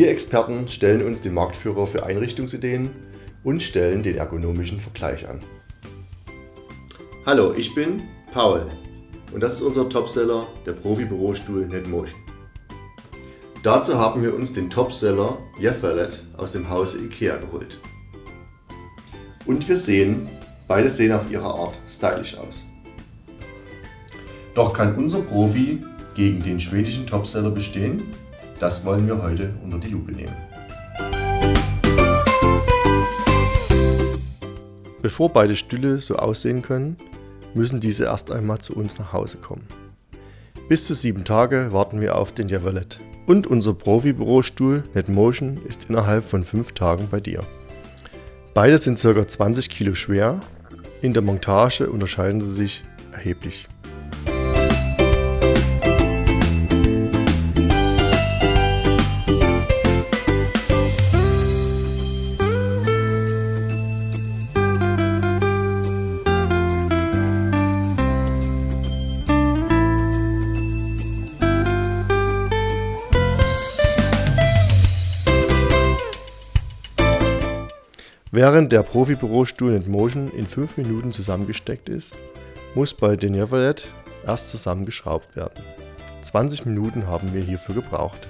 Wir Experten stellen uns den Marktführer für Einrichtungsideen und stellen den ergonomischen Vergleich an. Hallo, ich bin Paul und das ist unser Topseller, der Profi-Bürostuhl NetMotion. Dazu haben wir uns den Topseller Jeff-Valet aus dem Hause IKEA geholt. Und wir sehen, beide sehen auf ihre Art stylisch aus. Doch kann unser Profi gegen den schwedischen Topseller bestehen? Das wollen wir heute unter die Lupe nehmen. Bevor beide Stühle so aussehen können, müssen diese erst einmal zu uns nach Hause kommen. Bis zu 7 Tage warten wir auf den Jeff-Valet. Und unser Profi-Bürostuhl NetMotion ist innerhalb von 5 Tagen bei dir. Beide sind ca. 20 Kilo schwer, in der Montage unterscheiden sie sich erheblich. Während der Profi-Bürostuhl NetMotion in 5 Minuten zusammengesteckt ist, muss bei den Jeff-Valet erst zusammengeschraubt werden. 20 Minuten haben wir hierfür gebraucht.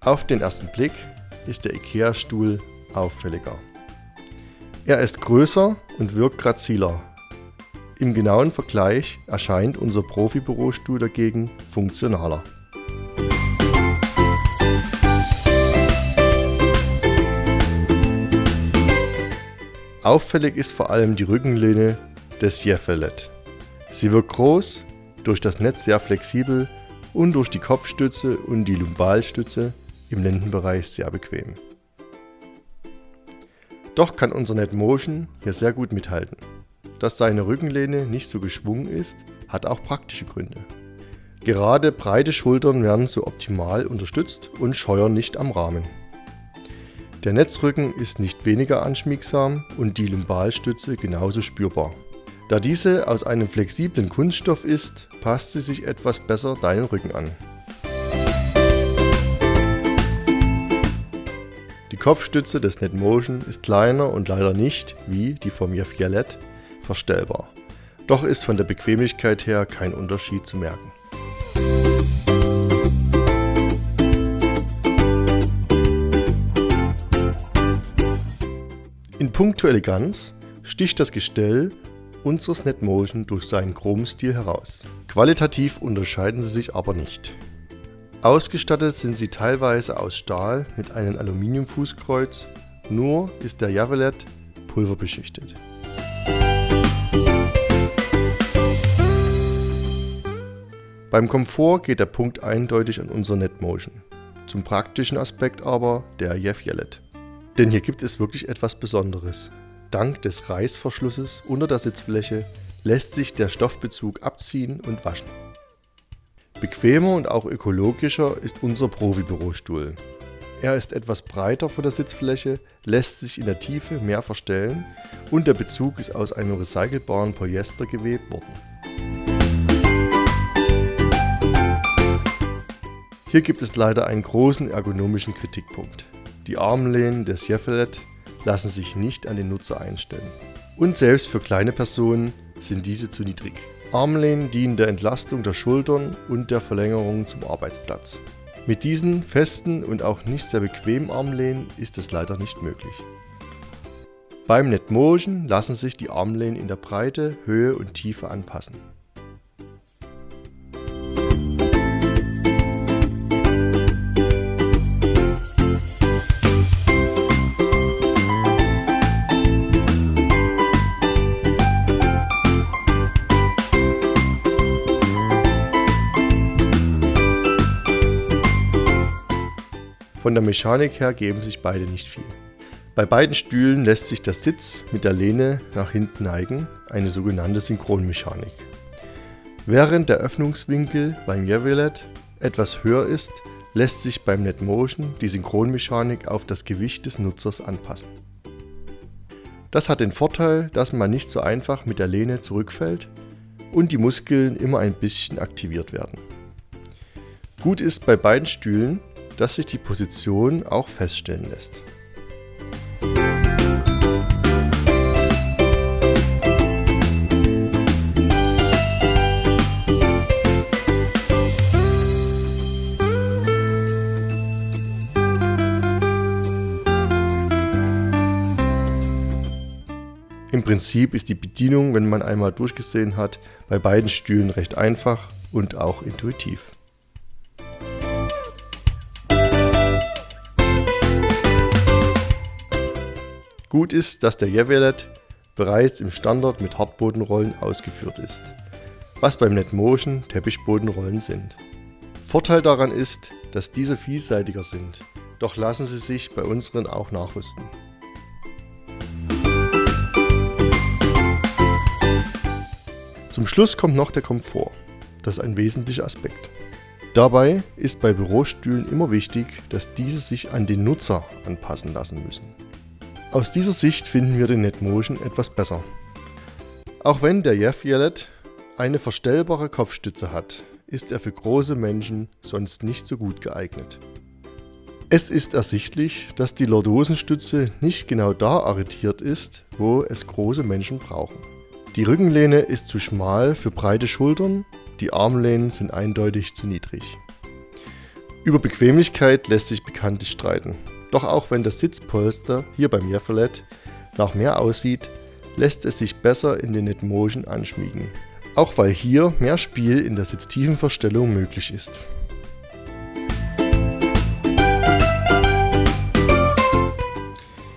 Auf den ersten Blick ist der IKEA-Stuhl auffälliger. Er ist größer und wirkt graziler. Im genauen Vergleich erscheint unser Profi-Bürostuhl dagegen funktionaler. Auffällig ist vor allem die Rückenlehne des Jeff-Valet. Sie wirkt groß, durch das Netz sehr flexibel und durch die Kopfstütze und die Lumbalstütze im Lendenbereich sehr bequem. Doch kann unser NetMotion hier sehr gut mithalten. Dass seine Rückenlehne nicht so geschwungen ist, hat auch praktische Gründe. Gerade breite Schultern werden so optimal unterstützt und scheuern nicht am Rahmen. Der Netzrücken ist nicht weniger anschmiegsam und die Lumbalstütze genauso spürbar. Da diese aus einem flexiblen Kunststoff ist, passt sie sich etwas besser deinen Rücken an. Die Kopfstütze des NetMotion ist kleiner und leider nicht, wie die vom Jeff-Valet, verstellbar. Doch ist von der Bequemlichkeit her kein Unterschied zu merken. In puncto Eleganz sticht das Gestell unseres NetMotion durch seinen Chromstil heraus. Qualitativ unterscheiden sie sich aber nicht. Ausgestattet sind sie teilweise aus Stahl mit einem Aluminiumfußkreuz, nur ist der Javelot pulverbeschichtet. Beim Komfort geht der Punkt eindeutig an unser NetMotion. Zum praktischen Aspekt aber der Javelot. Denn hier gibt es wirklich etwas Besonderes. Dank des Reißverschlusses unter der Sitzfläche lässt sich der Stoffbezug abziehen und waschen. Bequemer und auch ökologischer ist unser Profi-Bürostuhl. Er ist etwas breiter von der Sitzfläche, lässt sich in der Tiefe mehr verstellen und der Bezug ist aus einem recycelbaren Polyester gewebt worden. Hier gibt es leider einen großen ergonomischen Kritikpunkt. Die Armlehnen des Javelot lassen sich nicht an den Nutzer einstellen. Und selbst für kleine Personen sind diese zu niedrig. Armlehnen dienen der Entlastung der Schultern und der Verlängerung zum Arbeitsplatz. Mit diesen festen und auch nicht sehr bequemen Armlehnen ist es leider nicht möglich. Beim NetMotion lassen sich die Armlehnen in der Breite, Höhe und Tiefe anpassen. Von der Mechanik her geben sich beide nicht viel. Bei beiden Stühlen lässt sich der Sitz mit der Lehne nach hinten neigen, eine sogenannte Synchronmechanik. Während der Öffnungswinkel beim Javelot etwas höher ist, lässt sich beim NetMotion die Synchronmechanik auf das Gewicht des Nutzers anpassen. Das hat den Vorteil, dass man nicht so einfach mit der Lehne zurückfällt und die Muskeln immer ein bisschen aktiviert werden. Gut ist bei beiden Stühlen, dass sich die Position auch feststellen lässt. Im Prinzip ist die Bedienung, wenn man einmal durchgesehen hat, bei beiden Stühlen recht einfach und auch intuitiv. Gut ist, dass der Javelot bereits im Standard mit Hartbodenrollen ausgeführt ist, was beim NetMotion Teppichbodenrollen sind. Vorteil daran ist, dass diese vielseitiger sind, doch lassen sie sich bei unseren auch nachrüsten. Zum Schluss kommt noch der Komfort, das ist ein wesentlicher Aspekt. Dabei ist bei Bürostühlen immer wichtig, dass diese sich an den Nutzer anpassen lassen müssen. Aus dieser Sicht finden wir den NetMotion etwas besser. Auch wenn der Javelot eine verstellbare Kopfstütze hat, ist er für große Menschen sonst nicht so gut geeignet. Es ist ersichtlich, dass die Lordosenstütze nicht genau da arretiert ist, wo es große Menschen brauchen. Die Rückenlehne ist zu schmal für breite Schultern, die Armlehnen sind eindeutig zu niedrig. Über Bequemlichkeit lässt sich bekanntlich streiten. Doch auch wenn das Sitzpolster hier beim Javelot nach mehr aussieht, lässt es sich besser in den NetMotion anschmiegen. Auch weil hier mehr Spiel in der Sitztiefenverstellung möglich ist.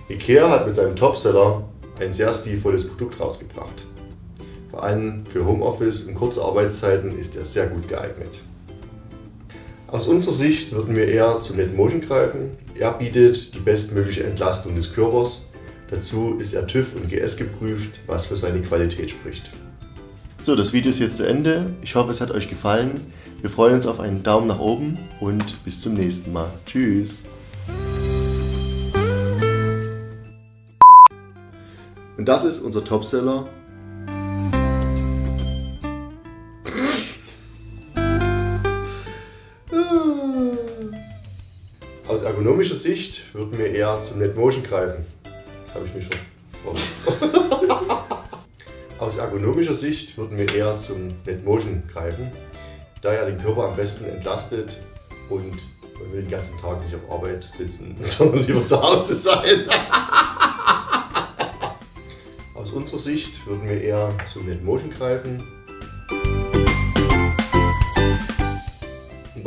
IKEA hat mit seinem Topseller ein sehr stilvolles Produkt rausgebracht. Vor allem für Homeoffice und kurze Arbeitszeiten ist er sehr gut geeignet. Aus unserer Sicht würden wir eher zum NetMotion greifen. Er bietet die bestmögliche Entlastung des Körpers. Dazu ist er TÜV und GS geprüft, was für seine Qualität spricht. So, das Video ist jetzt zu Ende. Ich hoffe, es hat euch gefallen. Wir freuen uns auf einen Daumen nach oben und bis zum nächsten Mal. Tschüss! Und das ist unser Topseller. Aus ergonomischer Sicht würden wir eher zum NetMotion greifen. Das habe ich mich schon. Aus ergonomischer Sicht würden wir eher zum NetMotion greifen, da er den Körper am besten entlastet und man will den ganzen Tag nicht auf Arbeit sitzen, sondern lieber zu Hause sein. Aus unserer Sicht würden wir eher zum NetMotion greifen.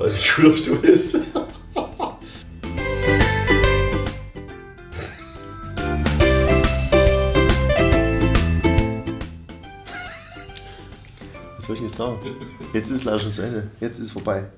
weil es ein Schulterstuhl ist. Was soll ich jetzt sagen? Jetzt ist es leider schon zu Ende. Jetzt ist es vorbei.